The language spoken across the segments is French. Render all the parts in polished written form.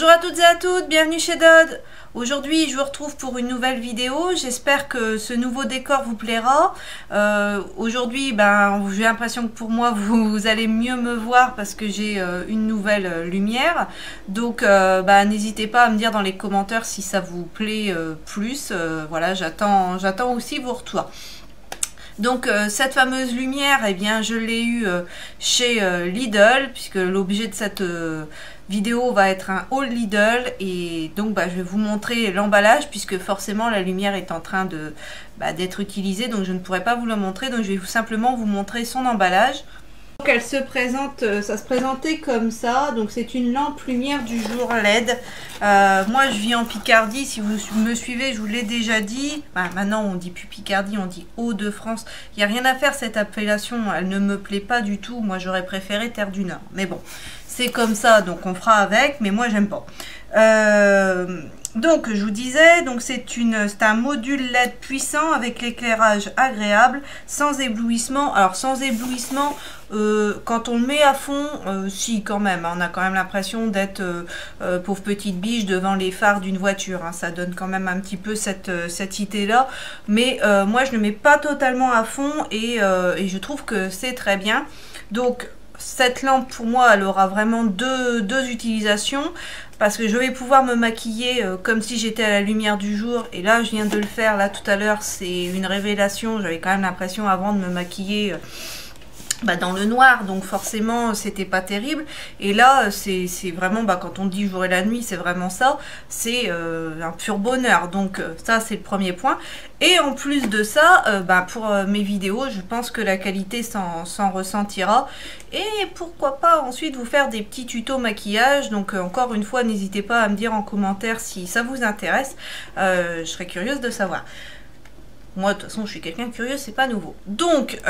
Bonjour à toutes et à toutes, bienvenue chez Dodd. Aujourd'hui je vous retrouve pour une nouvelle vidéo, j'espère que ce nouveau décor vous plaira. Aujourd'hui j'ai l'impression que pour moi vous allez mieux me voir parce que j'ai une nouvelle lumière. Donc n'hésitez pas à me dire dans les commentaires si ça vous plaît plus. Voilà, j'attends aussi vos retours. Donc cette fameuse lumière, eh bien je l'ai eue chez Lidl, puisque l'objet de cette vidéo va être un haul Lidl, et donc je vais vous montrer l'emballage puisque forcément la lumière est en train de d'être utilisée, donc je ne pourrai pas vous le montrer, donc je vais simplement vous montrer son emballage. Donc elle se présente, ça se présentait comme ça, donc c'est une lampe lumière du jour LED. Moi je vis en Picardie, si vous me suivez je vous l'ai déjà dit, maintenant on dit plus Picardie, on dit Hauts-de-France. Il n'y a rien à faire, cette appellation elle ne me plaît pas du tout, moi j'aurais préféré Terre du Nord, mais bon c'est comme ça, donc on fera avec, mais moi j'aime pas. Donc je vous disais, donc c'est un module LED puissant avec l'éclairage agréable, sans éblouissement. Alors sans éblouissement, quand on le met à fond, si quand même, on a quand même l'impression d'être pauvre petite biche devant les phares d'une voiture, hein, ça donne quand même un petit peu cette idée là, mais moi je ne le mets pas totalement à fond, et je trouve que c'est très bien. Donc cette lampe pour moi elle aura vraiment deux utilisations, parce que je vais pouvoir me maquiller comme si j'étais à la lumière du jour, et là je viens de le faire là tout à l'heure, c'est une révélation. J'avais quand même l'impression avant de me maquiller dans le noir, donc forcément c'était pas terrible, et là c'est vraiment, quand on dit jour et la nuit, c'est vraiment ça, c'est un pur bonheur. Donc ça c'est le premier point, et en plus de ça, pour mes vidéos je pense que la qualité s'en ressentira, et pourquoi pas ensuite vous faire des petits tutos maquillage. Donc encore une fois n'hésitez pas à me dire en commentaire si ça vous intéresse, je serais curieuse de savoir. Moi, de toute façon, je suis quelqu'un de curieux, c'est pas nouveau. Donc,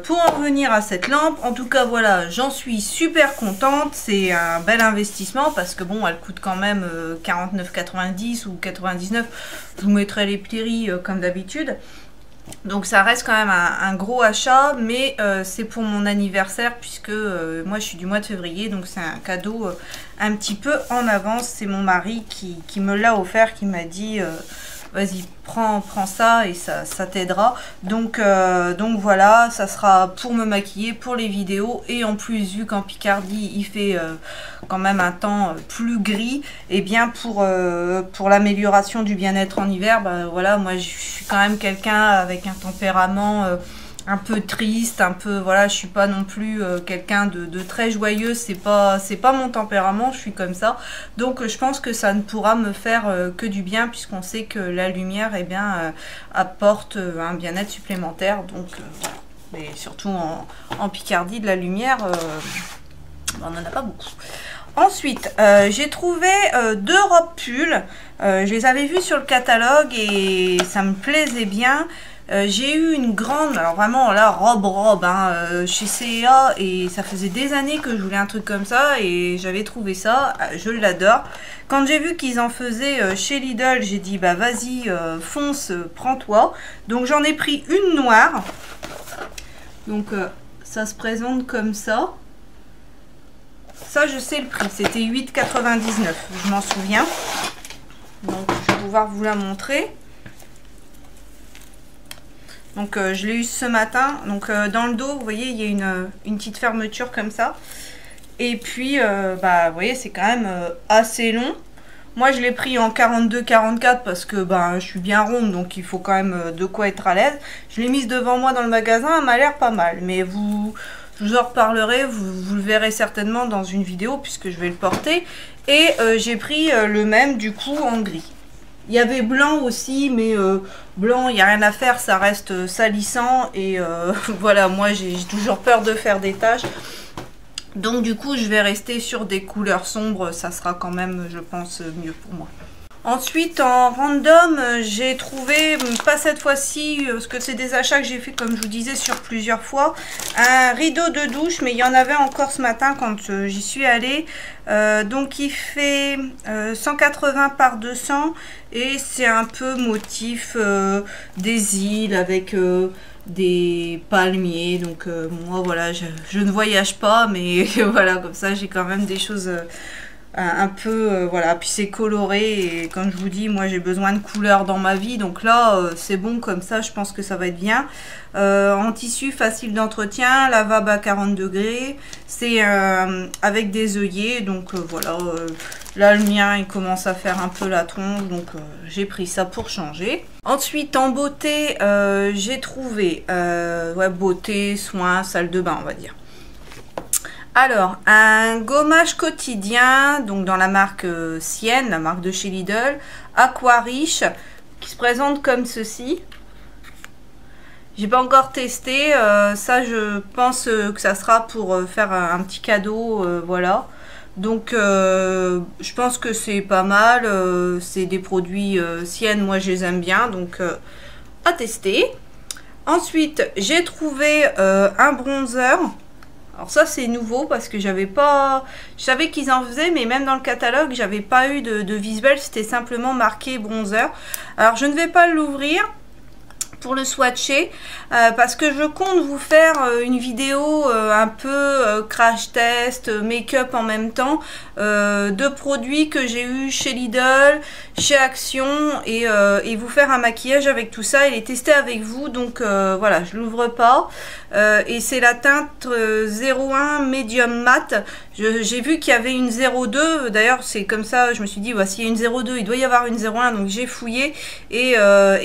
pour en revenir à cette lampe, en tout cas, voilà, j'en suis super contente. C'est un bel investissement parce que bon, elle coûte quand même 49,90 ou 99. Je vous mettrai les prix comme d'habitude. Donc ça reste quand même un gros achat, mais c'est pour mon anniversaire, puisque moi je suis du mois de février, donc c'est un cadeau un petit peu en avance. C'est mon mari qui me l'a offert, qui m'a dit vas-y prends ça et ça t'aidera. Donc voilà, ça sera pour me maquiller, pour les vidéos, et en plus vu qu'en Picardie il fait quand même un temps plus gris, et bien pour l'amélioration du bien-être en hiver, voilà, moi je suis quand même quelqu'un avec un tempérament un peu triste, un peu, voilà, je suis pas non plus quelqu'un de très joyeux, c'est pas mon tempérament, je suis comme ça. Donc je pense que ça ne pourra me faire que du bien, puisqu'on sait que la lumière apporte un bien-être supplémentaire. Donc voilà. Mais surtout en Picardie, de la lumière, on n'en a pas beaucoup. Ensuite, j'ai trouvé deux robes pulls. Je les avais vues sur le catalogue et ça me plaisait bien. J'ai eu une grande, alors vraiment là, robe chez C&A, et ça faisait des années que je voulais un truc comme ça, et j'avais trouvé ça, je l'adore. Quand j'ai vu qu'ils en faisaient chez Lidl, j'ai dit vas-y, fonce, prends-toi. Donc j'en ai pris une noire. Donc ça se présente comme ça. Ça je sais le prix, c'était 8,99, je m'en souviens. Donc je vais pouvoir vous la montrer. Donc je l'ai eu ce matin. Donc dans le dos, vous voyez, il y a une petite fermeture comme ça. Et puis, vous voyez, c'est quand même assez long. Moi, je l'ai pris en 42-44 parce que je suis bien ronde, donc il faut quand même de quoi être à l'aise. Je l'ai mise devant moi dans le magasin, elle m'a l'air pas mal. Mais je vous en reparlerai, vous le verrez certainement dans une vidéo puisque je vais le porter. Et j'ai pris le même du coup en gris. Il y avait blanc aussi, mais blanc, il n'y a rien à faire, ça reste salissant. Et voilà, moi j'ai toujours peur de faire des taches. Donc du coup, je vais rester sur des couleurs sombres, ça sera quand même, je pense, mieux pour moi. Ensuite, en random, j'ai trouvé, pas cette fois-ci, parce que c'est des achats que j'ai fait, comme je vous disais, sur plusieurs fois, un rideau de douche, mais il y en avait encore ce matin quand j'y suis allée. Donc il fait 180 par 200, et c'est un peu motif des îles avec des palmiers. Donc moi voilà, je ne voyage pas, mais voilà, comme ça j'ai quand même des choses un peu, voilà, puis c'est coloré et comme je vous dis, moi j'ai besoin de couleurs dans ma vie, donc là c'est bon comme ça, je pense que ça va être bien. En tissu facile d'entretien, lavable à 40 degrés, c'est avec des œillets, donc voilà, là le mien il commence à faire un peu la tronche, donc j'ai pris ça pour changer. Ensuite en beauté, j'ai trouvé, ouais, beauté, soins, salle de bain on va dire. Alors, un gommage quotidien, donc dans la marque Sienne, la marque de chez Lidl, Aquariche, qui se présente comme ceci. J'ai pas encore testé, ça je pense que ça sera pour faire un petit cadeau, voilà. Donc je pense que c'est pas mal, c'est des produits Sienne, moi je les aime bien, donc à tester. Ensuite, j'ai trouvé un bronzer. Alors ça c'est nouveau parce que j'avais pas, je savais qu'ils en faisaient mais même dans le catalogue j'avais pas eu de visuel, c'était simplement marqué bronzer. Alors je ne vais pas l'ouvrir pour le swatcher parce que je compte vous faire une vidéo un peu crash test, make-up en même temps de produits que j'ai eu chez Lidl, chez Action et vous faire un maquillage avec tout ça et les tester avec vous. Donc voilà, je l'ouvre pas et c'est la teinte 01 Medium Matte. J'ai vu qu'il y avait une 02, d'ailleurs c'est comme ça, je me suis dit bah, s'il y a une 02 il doit y avoir une 01, donc j'ai fouillé et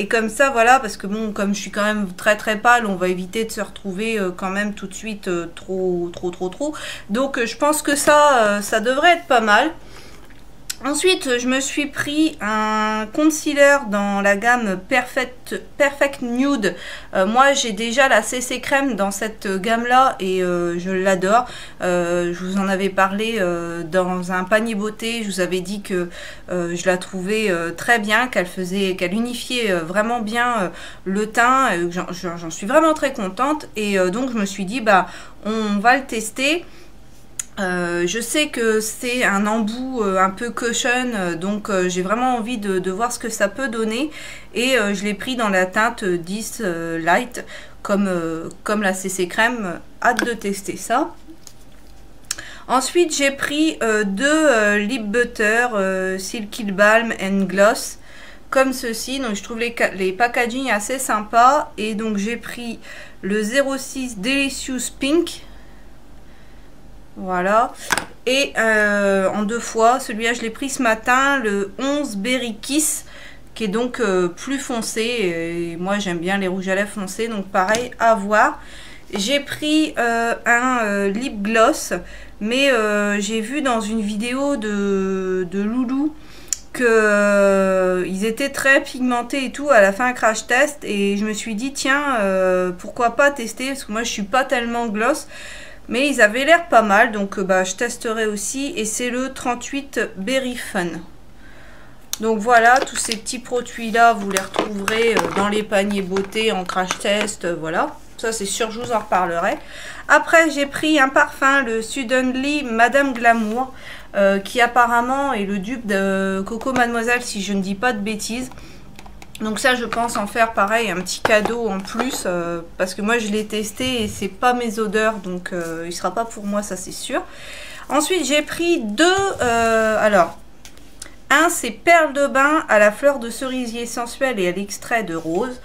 comme ça voilà, parce que bon comme je suis quand même très pâle, on va éviter de se retrouver quand même tout de suite trop. Donc je pense que ça devrait être pas mal. Ensuite, je me suis pris un concealer dans la gamme Perfect Nude. Moi, j'ai déjà la CC Crème dans cette gamme-là et je l'adore. Je vous en avais parlé dans un panier beauté. Je vous avais dit que je la trouvais très bien, qu'elle unifiait vraiment bien le teint. J'en suis vraiment très contente et donc je me suis dit, bah, on va le tester. Je sais que c'est un embout un peu cushion, donc j'ai vraiment envie de voir ce que ça peut donner et je l'ai pris dans la teinte 10 Light comme la CC Crème, hâte de tester ça. Ensuite j'ai pris deux lip butter Silky Balm and Gloss comme ceci, donc je trouve les packaging assez sympas et donc j'ai pris le 06 Delicious Pink. Voilà, et en deux fois, celui-là je l'ai pris ce matin, le 11 Berry Kiss, qui est donc plus foncé, et moi j'aime bien les rouges à lèvres foncés, donc pareil, à voir. J'ai pris un lip gloss, mais j'ai vu dans une vidéo de Loulou que ils étaient très pigmentés et tout à la fin crash test, et je me suis dit tiens, pourquoi pas tester, parce que moi je suis pas tellement gloss. Mais ils avaient l'air pas mal, donc bah, je testerai aussi. Et c'est le 38 Berry Fun. Donc voilà, tous ces petits produits-là, vous les retrouverez dans les paniers beauté en crash test. Voilà, ça c'est sûr, je vous en reparlerai. Après, j'ai pris un parfum, le Suddenly Madame Glamour, qui apparemment est le dupe de Coco Mademoiselle, si je ne dis pas de bêtises. Donc ça je pense en faire pareil un petit cadeau en plus parce que moi je l'ai testé et c'est pas mes odeurs, donc il sera pas pour moi, ça c'est sûr. Ensuite j'ai pris deux, alors un c'est perles de bain à la fleur de cerisier sensuel et à l'extrait de rose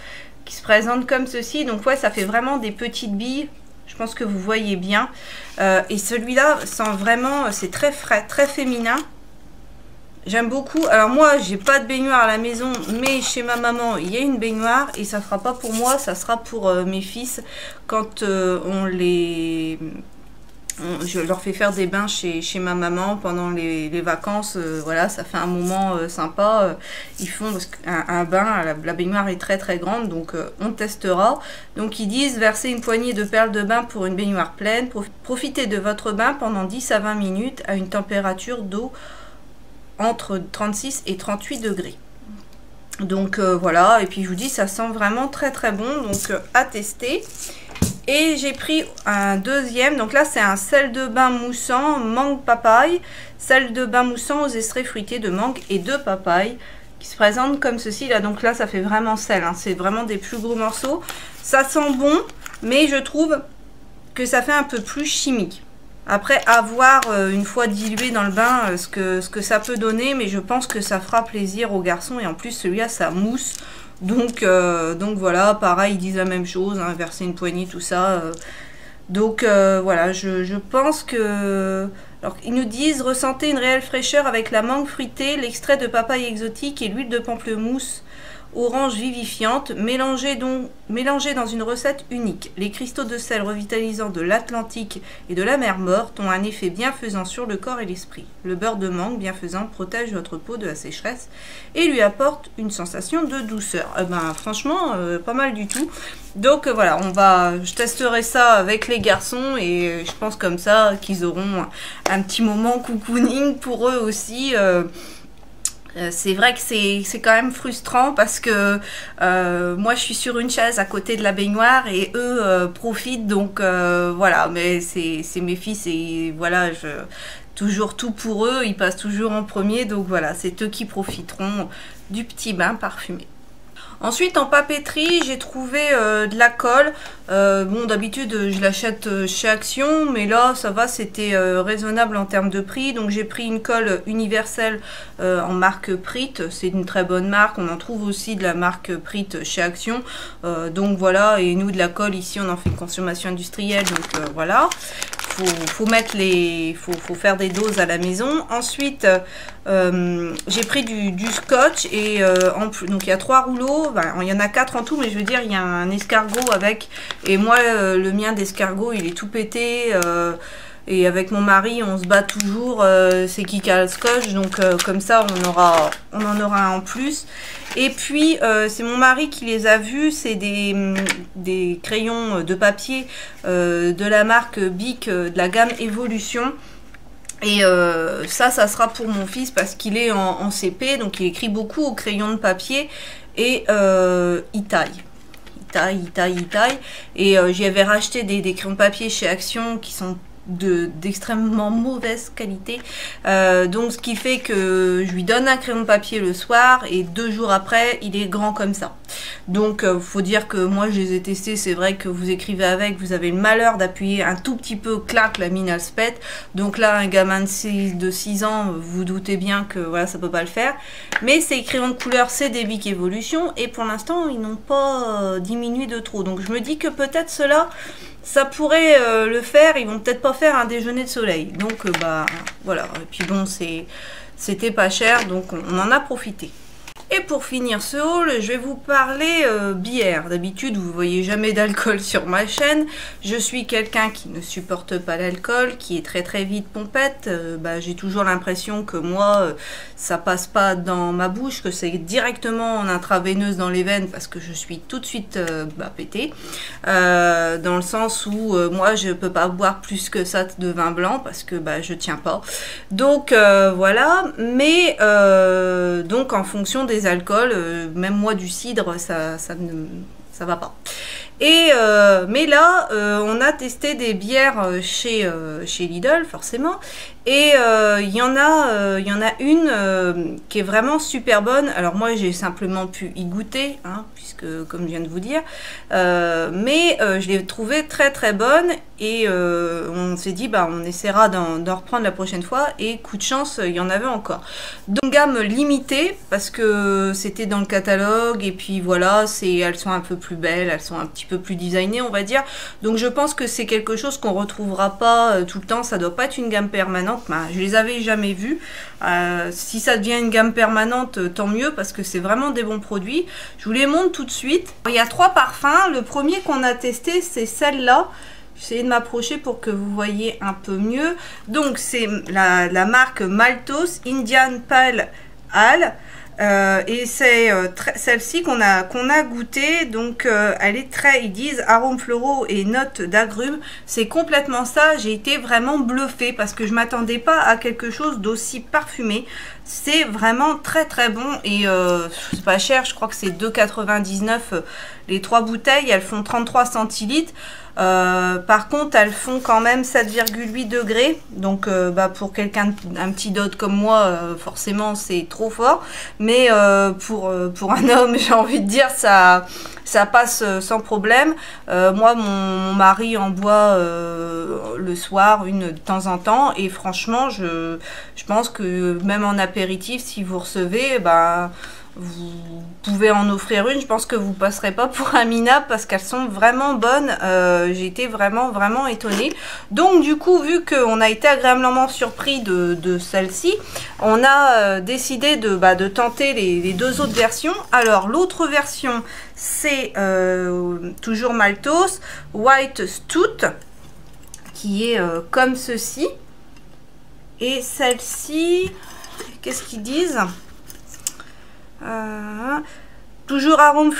qui se présente comme ceci. Donc ouais, ça fait vraiment des petites billes, je pense que vous voyez bien, et celui-là sent vraiment, c'est très frais, très féminin. J'aime beaucoup. Alors moi j'ai pas de baignoire à la maison, mais chez ma maman il y a une baignoire et ça sera pas pour moi, ça sera pour mes fils quand je leur fais faire des bains chez ma maman pendant les vacances. Voilà, ça fait un moment sympa. Ils font un bain, la baignoire est très grande, donc on testera. Donc ils disent verser une poignée de perles de bain pour une baignoire pleine, profitez de votre bain pendant 10 à 20 minutes à une température d'eau entre 36 et 38 degrés. Donc voilà, et puis je vous dis ça sent vraiment très bon, donc à tester. Et j'ai pris un deuxième, donc là c'est un sel de bain moussant mangue papaye, sel de bain moussant aux extraits fruités de mangue et de papaye, qui se présente comme ceci là. Donc là ça fait vraiment sel, hein, c'est vraiment des plus gros morceaux, ça sent bon, mais je trouve que ça fait un peu plus chimique. Après, à voir une fois dilué dans le bain ce que ça peut donner, mais je pense que ça fera plaisir aux garçons. Et en plus, celui-là, ça mousse. Donc voilà, pareil, ils disent la même chose, hein, verser une poignée, tout ça. Donc voilà, je pense que... Alors, ils nous disent, ressentez une réelle fraîcheur avec la mangue fruitée, l'extrait de papaye exotique et l'huile de pamplemousse orange vivifiante, mélangée dans une recette unique. Les cristaux de sel revitalisants de l'Atlantique et de la mer Morte ont un effet bienfaisant sur le corps et l'esprit. Le beurre de mangue bienfaisant protège votre peau de la sécheresse et lui apporte une sensation de douceur. Eh ben, franchement, pas mal du tout. Donc voilà, je testerai ça avec les garçons et je pense comme ça qu'ils auront un petit moment cocooning pour eux aussi. C'est vrai que c'est quand même frustrant parce que moi je suis sur une chaise à côté de la baignoire et eux profitent, donc voilà, mais c'est mes fils et voilà, toujours tout pour eux, ils passent toujours en premier, donc voilà, c'est eux qui profiteront du petit bain parfumé. Ensuite, en papeterie, j'ai trouvé de la colle. Bon, d'habitude, je l'achète chez Action, mais là, ça va, c'était raisonnable en termes de prix. Donc, j'ai pris une colle universelle en marque Prit. C'est une très bonne marque. On en trouve aussi de la marque Prit chez Action. Donc, voilà. Et nous, de la colle, ici, on en fait une consommation industrielle. Donc, voilà. Faut faire des doses à la maison. Ensuite, j'ai pris du scotch et donc il y a 3 rouleaux. Ben, il y en a 4 en tout, mais je veux dire, il y a un escargot avec. Et moi, le mien d'escargot, il est tout pété. Et avec mon mari, on se bat toujours. C'est qui a le scotch, donc comme ça, on en aura un en plus. Et puis, c'est mon mari qui les a vus. C'est des crayons de papier de la marque Bic, de la gamme Evolution. Et ça sera pour mon fils parce qu'il est en CP, donc il écrit beaucoup au crayon de papier et il taille. Il taille. Et j'y avais racheté des crayons de papier chez Action qui sont d'extrêmement mauvaise qualité, donc ce qui fait que je lui donne un crayon de papier le soir et 2 jours après il est grand comme ça. Donc faut dire que moi je les ai testés, c'est vrai que vous écrivez avec, vous avez le malheur d'appuyer un tout petit peu, clac, la mine elle se pète. Donc là un gamin de 6 ans, vous doutez bien que voilà, ça peut pas le faire. Mais ces crayons de couleur, c'est des Bic Evolution et pour l'instant ils n'ont pas diminué de trop, donc je me dis que peut-être cela ça pourrait le faire. Ils vont peut-être pas faire un déjeuner de soleil, donc bah voilà. Et puis bon, c'était pas cher, donc on en a profité. Et pour finir ce haul, je vais vous parler bière. D'habitude, vous voyez jamais d'alcool sur ma chaîne. Je suis quelqu'un qui ne supporte pas l'alcool, qui est très vite pompette. J'ai toujours l'impression que moi, ça passe pas dans ma bouche, que c'est directement en intraveineuse dans les veines parce que je suis tout de suite pétée. Dans le sens où moi, je peux pas boire plus que ça de vin blanc parce que je tiens pas. Donc voilà, mais donc en fonction des alcools, même moi du cidre, ça va pas. Et mais là, on a testé des bières chez Lidl, forcément. Et il y en a une qui est vraiment super bonne. Alors moi, j'ai simplement pu y goûter, hein, puisque comme je viens de vous dire. Mais je l'ai trouvée très bonne. Et on s'est dit, on essaiera d'en reprendre la prochaine fois. Et coup de chance, il y en avait encore. Donc gamme limitée, parce que c'était dans le catalogue. Et puis voilà, elles sont un peu plus belles, elles sont un petit peu plus designées, on va dire. Donc je pense que c'est quelque chose qu'on retrouvera pas tout le temps. Ça doit pas être une gamme permanente. Je les avais jamais vus. Si ça devient une gamme permanente, tant mieux, parce que c'est vraiment des bons produits. Je vous les montre tout de suite. Il y a 3 parfums. Le premier qu'on a testé, c'est celle-là. J'essaie de m'approcher pour que vous voyez un peu mieux. Donc c'est la marque Maltos Indian Pale Ale. Et c'est celle-ci qu'on a goûté. Donc elle est ils disent arômes floraux et notes d'agrumes. C'est complètement ça. J'ai été vraiment bluffée parce que je m'attendais pas à quelque chose d'aussi parfumé. C'est vraiment très bon et c'est pas cher. Je crois que c'est 2,99 les 3 bouteilles. Elles font 33 centilitres. Par contre, elles font quand même 7,8 degrés. Donc, pour quelqu'un, un petit dot comme moi, forcément, c'est trop fort. Mais pour un homme, j'ai envie de dire, ça passe sans problème. Moi, mon mari en boit le soir, une de temps en temps. Et franchement, je pense que même en apéritif, si vous recevez, vous pouvez en offrir une. Je pense que vous passerez pas pour un minable parce qu'elles sont vraiment bonnes. J'ai été vraiment étonnée. Donc du coup, vu qu'on a été agréablement surpris de celle-ci, on a décidé de tenter les deux autres versions. Alors l'autre version, c'est toujours Maltos White Stout, qui est comme ceci. Et celle-ci, qu'est-ce qu'ils disent? Toujours arômes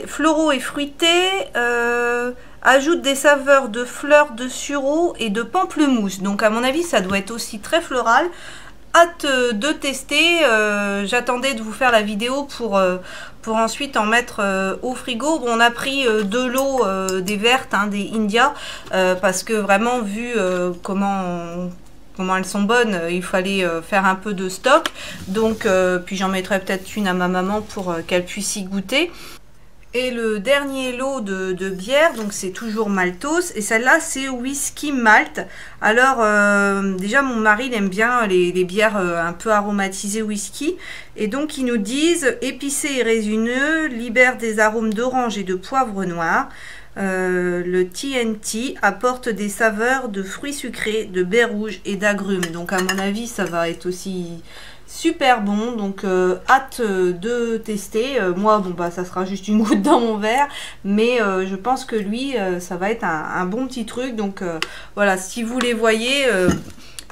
floraux et fruités, ajoute des saveurs de fleurs de sureau et de pamplemousse. Donc à mon avis ça doit être aussi très floral. Hâte de tester. J'attendais de vous faire la vidéo pour ensuite en mettre au frigo. Bon, on a pris de l'eau des vertes, hein, des India, parce que vraiment vu comment elles sont bonnes, il fallait faire un peu de stock. Donc, puis j'en mettrai peut-être une à ma maman pour qu'elle puisse y goûter. Et le dernier lot de bière, donc c'est toujours Maltos. Et celle-là, c'est whisky malt. Alors, déjà, mon mari, il aime bien les bières un peu aromatisées whisky. Et donc, ils nous disent épicé et résineux, libère des arômes d'orange et de poivre noir. Le TNT apporte des saveurs de fruits sucrés, de baies rouges et d'agrumes. Donc à mon avis ça va être aussi super bon. Donc hâte de tester. Moi ça sera juste une goutte dans mon verre. Mais je pense que lui ça va être un bon petit truc. Donc voilà, si vous les voyez...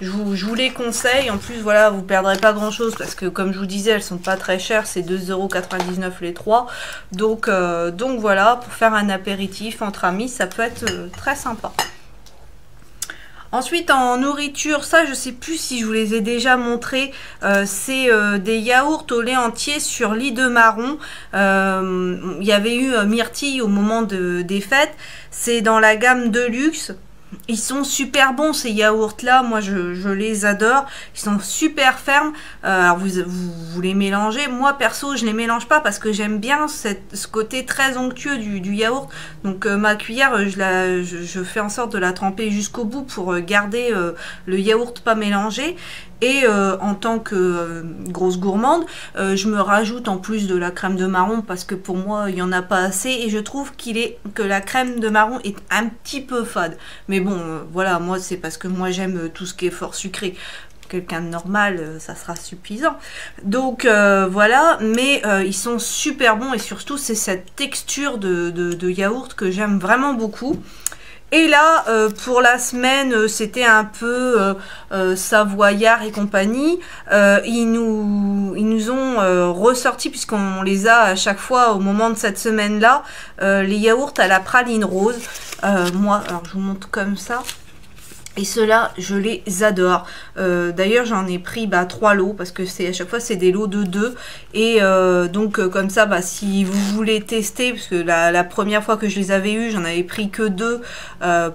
Je vous les conseille. En plus, voilà, vous perdrez pas grand chose parce que, comme je vous disais, elles sont pas très chères. C'est 2,99 € les 3. Donc voilà, pour faire un apéritif entre amis, ça peut être très sympa. Ensuite, en nourriture, ça, je sais plus si je vous les ai déjà montrés. C'est des yaourts au lait entier sur lit de marron. Il y avait eu myrtille au moment des fêtes. C'est dans la gamme de luxe. Ils sont super bons ces yaourts là, moi je les adore, ils sont super fermes. Alors vous les mélangez, moi perso je les mélange pas parce que j'aime bien ce côté très onctueux du yaourt. Donc ma cuillère je fais en sorte de la tremper jusqu'au bout pour garder le yaourt pas mélangé. Et en tant que grosse gourmande, je me rajoute en plus de la crème de marron parce que pour moi il n'y en a pas assez et je trouve que la crème de marron est un petit peu fade. Mais bon, voilà, moi c'est parce que moi j'aime tout ce qui est fort sucré. Quelqu'un de normal, ça sera suffisant. Donc voilà, mais ils sont super bons et surtout c'est cette texture de yaourt que j'aime vraiment beaucoup. Et là, pour la semaine, c'était un peu savoyard et compagnie. Ils nous ont ressorti, puisqu'on les a à chaque fois au moment de cette semaine-là, les yaourts à la praline rose. Moi, alors je vous montre comme ça. Et ceux-là, je les adore. D'ailleurs, j'en ai pris 3 lots parce que à chaque fois, c'est des lots de 2. Et donc, comme ça, si vous voulez tester, parce que la première fois que je les avais eus, j'en avais pris que 2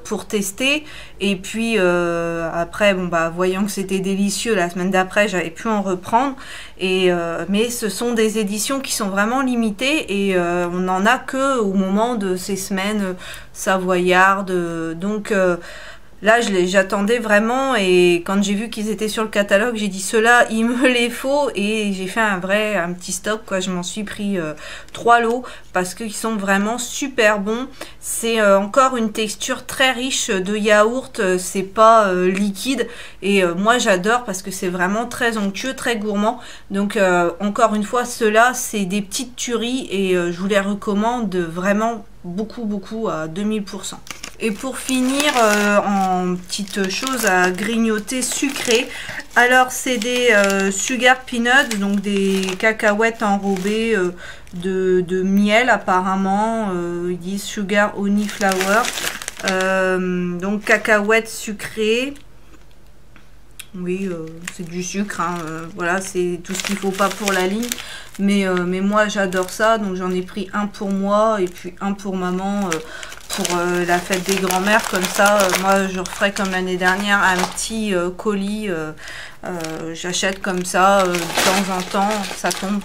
pour tester. Et puis, après, voyant que c'était délicieux, la semaine d'après, j'avais pu en reprendre. Mais ce sont des éditions qui sont vraiment limitées et on n'en a que au moment de ces semaines savoyardes. Donc... là, j'attendais vraiment et quand j'ai vu qu'ils étaient sur le catalogue, j'ai dit ceux-là, il me les faut et j'ai fait un petit stock, quoi. Je m'en suis pris 3 lots parce qu'ils sont vraiment super bons. C'est encore une texture très riche de yaourt, c'est pas liquide et moi j'adore parce que c'est vraiment très onctueux, très gourmand. Donc encore une fois, ceux-là, c'est des petites tueries et je vous les recommande vraiment beaucoup à 2000%. Et pour finir, en petite chose à grignoter sucré, alors c'est des sugar peanuts, donc des cacahuètes enrobées de miel apparemment, ils disent sugar honey flour, donc cacahuètes sucrées. Oui, c'est du sucre, hein, voilà, c'est tout ce qu'il faut pas pour la ligne. Mais moi j'adore ça, donc j'en ai pris un pour moi et puis un pour maman pour la fête des grands-mères. Comme ça, moi je referai comme l'année dernière un petit colis. J'achète comme ça de temps en temps, ça tombe.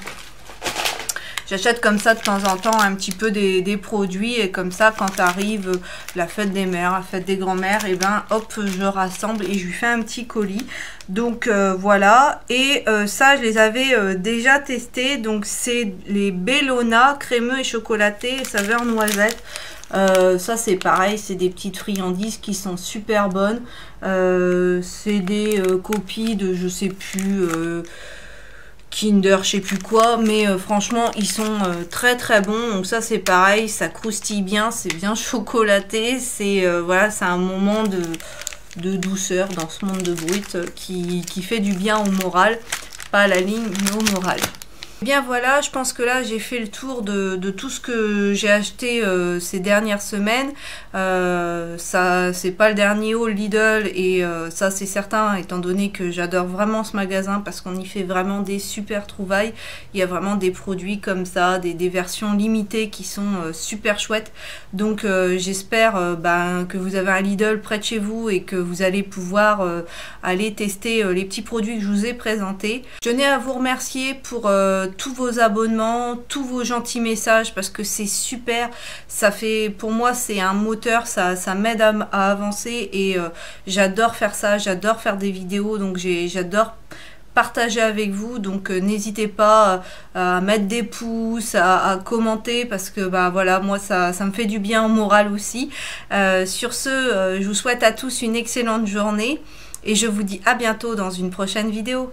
J'achète comme ça de temps en temps un petit peu des produits, et comme ça quand arrive la fête des mères, la fête des grands-mères, et ben hop, je rassemble et je lui fais un petit colis. Donc voilà, et ça je les avais déjà testés. Donc c'est les Bellona crémeux et chocolatés saveur noisette. Ça c'est pareil, c'est des petites friandises qui sont super bonnes. C'est des copies de je sais plus Kinder, je sais plus quoi, mais franchement ils sont très très bons. Donc ça c'est pareil, ça croustille bien, c'est bien chocolaté, c'est voilà, c'est un moment de douceur dans ce monde de brut qui fait du bien au moral, pas à la ligne mais au moral. Bien voilà, je pense que là j'ai fait le tour de tout ce que j'ai acheté ces dernières semaines. Ça c'est pas le dernier haul Lidl, et ça c'est certain, étant donné que j'adore vraiment ce magasin parce qu'on y fait vraiment des super trouvailles. Il y a vraiment des produits comme ça, des versions limitées qui sont super chouettes. Donc j'espère que vous avez un Lidl près de chez vous et que vous allez pouvoir aller tester les petits produits que je vous ai présentés. Je tenais à vous remercier pour tous vos abonnements, tous vos gentils messages, parce que c'est super. Ça fait, pour moi c'est un moteur, ça m'aide à avancer, et j'adore faire ça, j'adore faire des vidéos, donc j'adore partager avec vous. Donc n'hésitez pas à mettre des pouces, à commenter, parce que bah voilà, moi ça me fait du bien au moral aussi. Sur ce, je vous souhaite à tous une excellente journée et je vous dis à bientôt dans une prochaine vidéo.